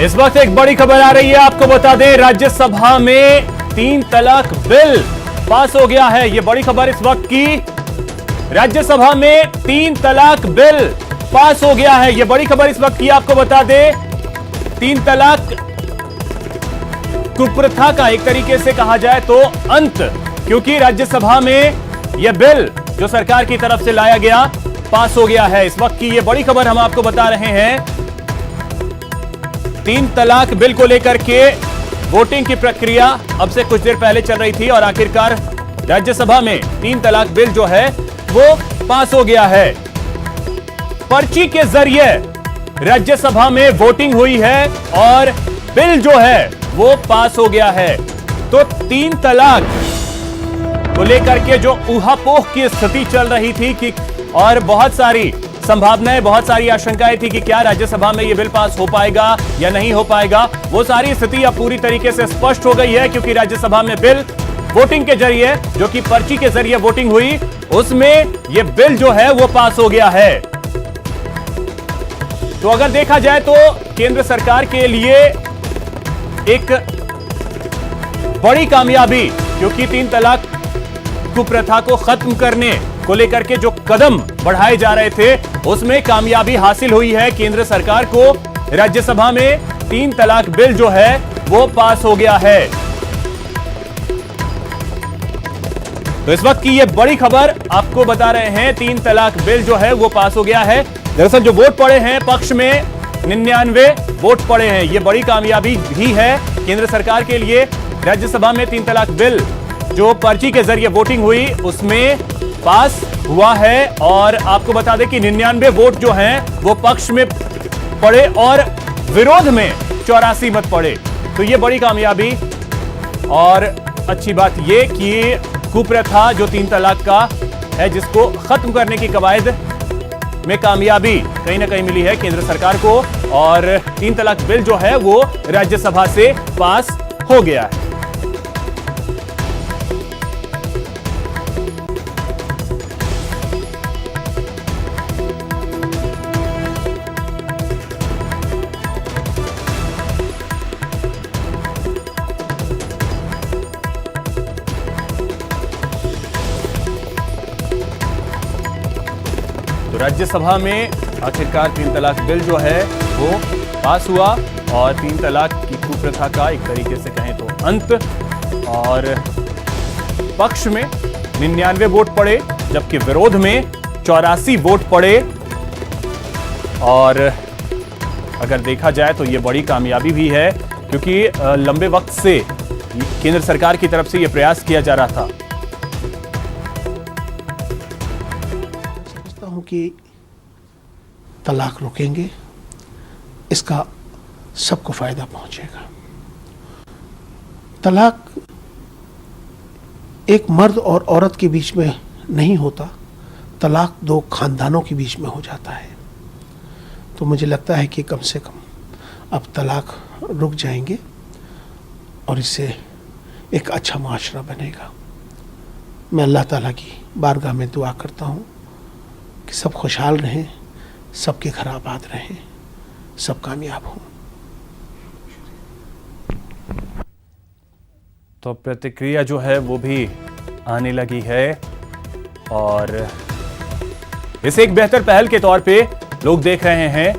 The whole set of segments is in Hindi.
इस वक्त एक बड़ी खबर आ रही है, आपको बता दें राज्यसभा में 3 तलाक बिल पास हो गया है। यह बड़ी खबर इस वक्त की, राज्यसभा में 3 तलाक बिल पास हो गया है। यह बड़ी खबर इस वक्त की, आपको बता दें 3 तलाक कुप्रथा का एक तरीके से कहा जाए तो अंत, क्योंकि राज्यसभा में यह बिल जो सरकार की तरफ से लाया गया पास हो गया है। इस वक्त की यह बड़ी खबर हम आपको बता रहे हैं। 3 तलाक बिल को लेकर के वोटिंग की प्रक्रिया अब से कुछ देर पहले चल रही थी और आखिरकार राज्यसभा में 3 तलाक बिल जो है वो पास हो गया है। पर्ची के जरिए राज्यसभा में वोटिंग हुई है और बिल जो है वो पास हो गया है। तो 3 तलाक को लेकर के जो ऊहापोह की स्थिति चल रही थी कि और बहुत सारी संभावनाएं, बहुत सारी आशंकाएं थी कि क्या राज्यसभा में यह बिल पास हो पाएगा या नहीं हो पाएगा, वो सारी स्थिति अब पूरी तरीके से स्पष्ट हो गई है, क्योंकि राज्यसभा में बिल वोटिंग के जरिए, जो कि पर्ची के जरिए वोटिंग हुई, उसमें यह बिल जो है वो पास हो गया है। तो अगर देखा जाए तो केंद्र सरकार के लिए एक बड़ी कामयाबी, क्योंकि 3 तलाक कुप्रथा को खत्म करने को लेकर के जो कदम बढ़ाए जा रहे थे उसमें कामयाबी हासिल हुई है केंद्र सरकार को। राज्यसभा में 3 तलाक बिल जो है वो पास हो गया है। तो इस वक्त की ये बड़ी खबर आपको बता रहे हैं, 3 तलाक बिल जो है वो पास हो गया है। दरअसल जो वोट पड़े हैं पक्ष में 99 वोट पड़े हैं, ये बड़ी कामयाबी भी है केंद्र सरकार के लिए। राज्यसभा में 3 तलाक बिल जो पर्ची के जरिए वोटिंग हुई उसमें पास हुआ है और आपको बता दें कि 99 वोट जो हैं वो पक्ष में पड़े और विरोध में 84 मत पड़े। तो ये बड़ी कामयाबी और अच्छी बात ये कि कुप्रथा जो 3 तलाक का है जिसको खत्म करने की कवायद में कामयाबी कहीं ना कहीं मिली है केंद्र सरकार को और 3 तलाक बिल जो है वो राज्यसभा से पास हो गया है। तो राज्यसभा में आखिरकार 3 तलाक बिल जो है वो पास हुआ और 3 तलाक की कुप्रथा का एक तरीके से कहें तो अंत, और पक्ष में 99 वोट पड़े जबकि विरोध में 84 वोट पड़े। और अगर देखा जाए तो ये बड़ी कामयाबी भी है, क्योंकि लंबे वक्त से केंद्र सरकार की तरफ से ये प्रयास किया जा रहा था। कि तलाक रोकेंगे, इसका सबको फायदा पहुंचेगा। तलाक एक मर्द और औरत के बीच में नहीं होता, तलाक 2 खानदानों के बीच में हो जाता है। तो मुझे लगता है कि कम से कम अब तलाक रुक जाएंगे और इससे एक अच्छा माशरा बनेगा। मैं अल्लाह ताला की बारगाह में दुआ करता हूँ कि सब खुशहाल रहें, सबके घर आबाद रहें, सब कामयाब हों। तो प्रतिक्रिया जो है वो भी आने लगी है और इसे एक बेहतर पहल के तौर पे लोग देख रहे हैं,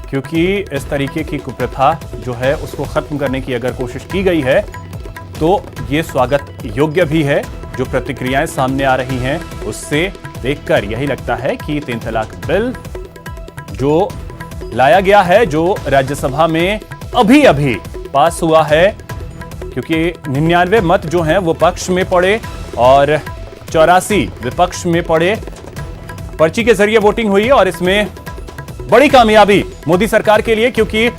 क्योंकि इस तरीके की कुप्रथा जो है उसको खत्म करने की अगर कोशिश की गई है तो ये स्वागत योग्य भी है। जो प्रतिक्रियाएं सामने आ रही हैं उससे देखकर यही लगता है कि 3 तलाक बिल जो लाया गया है, जो राज्यसभा में अभी अभी पास हुआ है, क्योंकि 99 मत जो हैं वो पक्ष में पड़े और 84 विपक्ष में पड़े। पर्ची के जरिए वोटिंग हुई और इसमें बड़ी कामयाबी मोदी सरकार के लिए, क्योंकि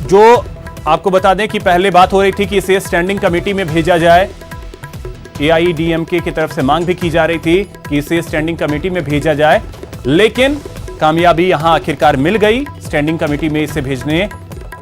जो आपको बता दें कि पहले बात हो रही थी कि इसे स्टैंडिंग कमेटी में भेजा जाए, AIADMK की तरफ से मांग भी की जा रही थी कि इसे स्टैंडिंग कमेटी में भेजा जाए, लेकिन कामयाबी यहां आखिरकार मिल गई। स्टैंडिंग कमेटी में इसे भेजने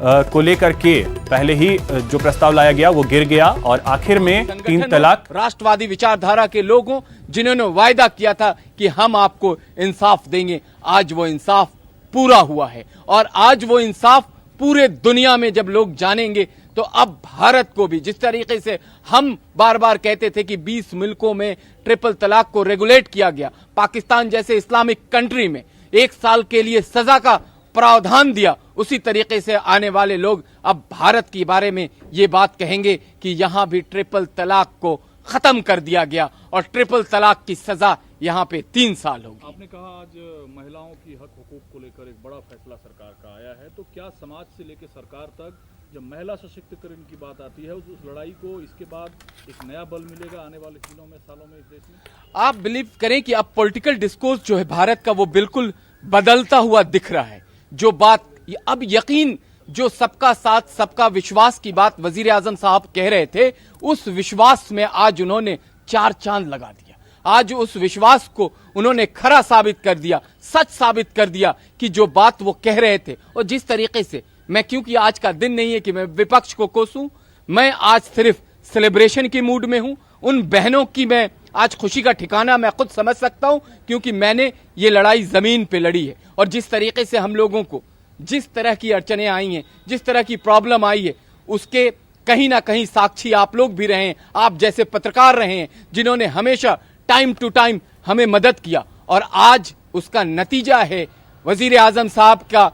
को लेकर के पहले ही जो प्रस्ताव लाया गया वो गिर गया और आखिर में 3 तलाक। राष्ट्रवादी विचारधारा के लोगों जिन्होंने वायदा किया था कि हम आपको इंसाफ देंगे, आज वो इंसाफ पूरा हुआ है और आज वो इंसाफ पूरे दुनिया में जब लोग जानेंगे तो अब भारत को भी, जिस तरीके से हम बार बार कहते थे कि 20 मुल्कों में ट्रिपल तलाक को रेगुलेट किया गया, पाकिस्तान जैसे इस्लामिक कंट्री में 1 साल के लिए सजा का प्रावधान दिया, उसी तरीके से आने वाले लोग अब भारत के बारे में ये बात कहेंगे कि यहां भी ट्रिपल तलाक को खत्म कर दिया गया और ट्रिपल तलाक की सजा यहां पे 3 साल होगी। आपने कहा आज महिलाओं की हक हुकूक को लेकर एक बड़ा फैसला सरकार का आया है, तो क्या समाज से लेकर सरकार तक जब महिला सशक्तिकरण की बात आती है उस लड़ाई को इसके बाद एक नया बल मिलेगा आने वाले दिनों में, सालों में इस देश में? आप बिलीव करें कि अब पॉलिटिकल डिस्कोर्स जो है भारत का वो बिल्कुल बदलता हुआ दिख रहा है। जो बात अब यकीन, जो सबका साथ सबका विश्वास की बात वजीर आजम साहब कह रहे थे, उस विश्वास में आज उन्होंने 4 चांद लगा दिया। आज उस विश्वास को उन्होंने खरा साबित कर दिया, सच साबित कर दिया कि जो बात वो कह रहे थे और जिस तरीके से मैं, क्योंकि आज का दिन नहीं है कि मैं विपक्ष को कोसूं, मैं आज सिर्फ सेलिब्रेशन की मूड में हूं। उन बहनों की मैं आज खुशी का ठिकाना मैं खुद समझ सकता हूं, क्योंकि मैंने ये लड़ाई जमीन पे लड़ी है। और जिस तरीके से हम लोगों को जिस तरह की अड़चने आई हैं, जिस तरह की प्रॉब्लम आई है, उसके कहीं ना कहीं साक्षी आप लोग भी रहे हैं, आप जैसे पत्रकार रहे हैं जिन्होंने हमेशा टाइम टू टाइम हमें मदद किया। और आज उसका नतीजा है, वजीर आजम साहब का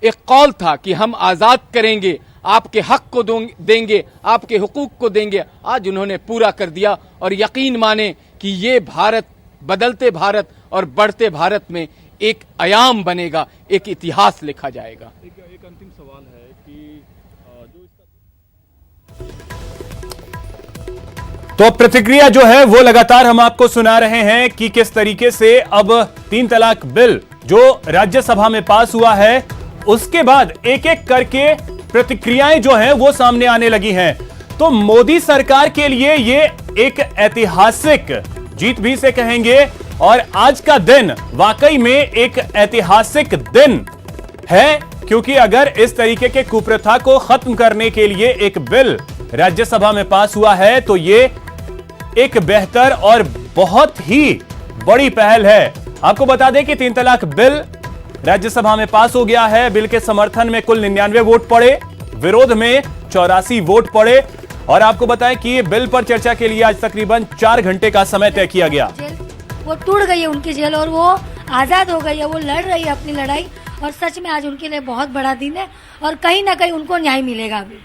एक कौल था कि हम आजाद करेंगे, आपके हक को देंगे, आपके हुकूक को देंगे, आज उन्होंने पूरा कर दिया। और यकीन माने कि ये भारत, बदलते भारत और बढ़ते भारत में एक आयाम बनेगा, एक इतिहास लिखा जाएगा। एक अंतिम सवाल है कि जो इसका तो प्रतिक्रिया जो है वो लगातार हम आपको सुना रहे हैं कि किस तरीके से अब 3 तलाक बिल जो राज्यसभा में पास हुआ है, उसके बाद एक एक करके प्रतिक्रियाएं जो हैं वो सामने आने लगी हैं। तो मोदी सरकार के लिए ये एक ऐतिहासिक जीत भी से कहेंगे और आज का दिन वाकई में एक ऐतिहासिक दिन है, क्योंकि अगर इस तरीके के कुप्रथा को खत्म करने के लिए एक बिल राज्यसभा में पास हुआ है तो ये एक बेहतर और बहुत ही बड़ी पहल है। आपको बता दें कि 3 तलाक बिल राज्यसभा में पास हो गया है। बिल के समर्थन में कुल 99 वोट पड़े, विरोध में 84 वोट पड़े। और आपको बताएं कि ये बिल पर चर्चा के लिए आज तकरीबन 4 घंटे का समय तय किया गया। वो टूट गई है उनकी जेल और वो आजाद हो गई है, वो लड़ रही है अपनी लड़ाई और सच में आज उनके लिए बहुत बड़ा दिन है और कहीं ना कहीं उनको न्याय मिलेगा अभी।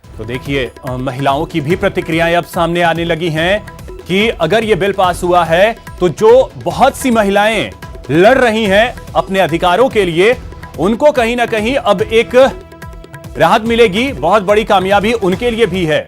तो देखिए, महिलाओं की भी प्रतिक्रियाएं अब सामने आने लगी हैं कि अगर यह बिल पास हुआ है तो जो बहुत सी महिलाएं लड़ रही हैं अपने अधिकारों के लिए, उनको कहीं ना कहीं अब एक राहत मिलेगी। बहुत बड़ी कामयाबी उनके लिए भी है।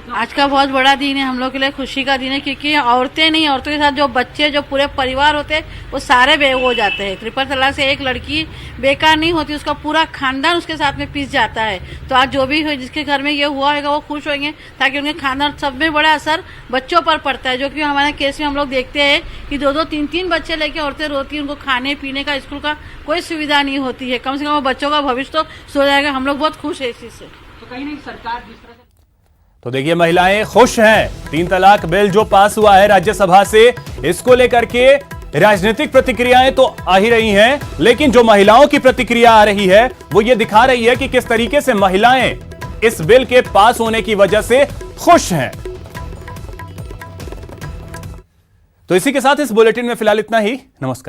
आज का बहुत बड़ा दिन है हम लोग के लिए, खुशी का दिन है, क्योंकि औरतें नहीं, औरतों के साथ जो बच्चे, जो पूरे परिवार होते हैं वो सारे बेव हो जाते हैं। ट्रिपल तलाक से एक लड़की बेकार नहीं होती, उसका पूरा खानदान उसके साथ में पिस जाता है। तो आज जो भी हो, जिसके घर में ये हुआ होगा वो खुश होंगे, ताकि उनके खानदान सब में बड़ा असर बच्चों पर पड़ता है। जो कि हमारे केस में हम लोग देखते हैं कि 2-2, 3-3 बच्चे लेके औरतें रोती हैं, उनको खाने पीने का, स्कूल का कोई सुविधा नहीं होती है। कम से कम वो बच्चों का भविष्य तो सो जाएगा। हम लोग बहुत खुश है इस चीज से। तो कहीं नहीं सरकार जिस तरह तो देखिए, महिलाएं खुश हैं। 3 तलाक बिल जो पास हुआ है राज्यसभा से, इसको लेकर के राजनीतिक प्रतिक्रियाएं तो आ ही रही हैं, लेकिन जो महिलाओं की प्रतिक्रिया आ रही है वो ये दिखा रही है कि किस तरीके से महिलाएं इस बिल के पास होने की वजह से खुश हैं। तो इसी के साथ इस बुलेटिन में फिलहाल इतना ही। नमस्कार।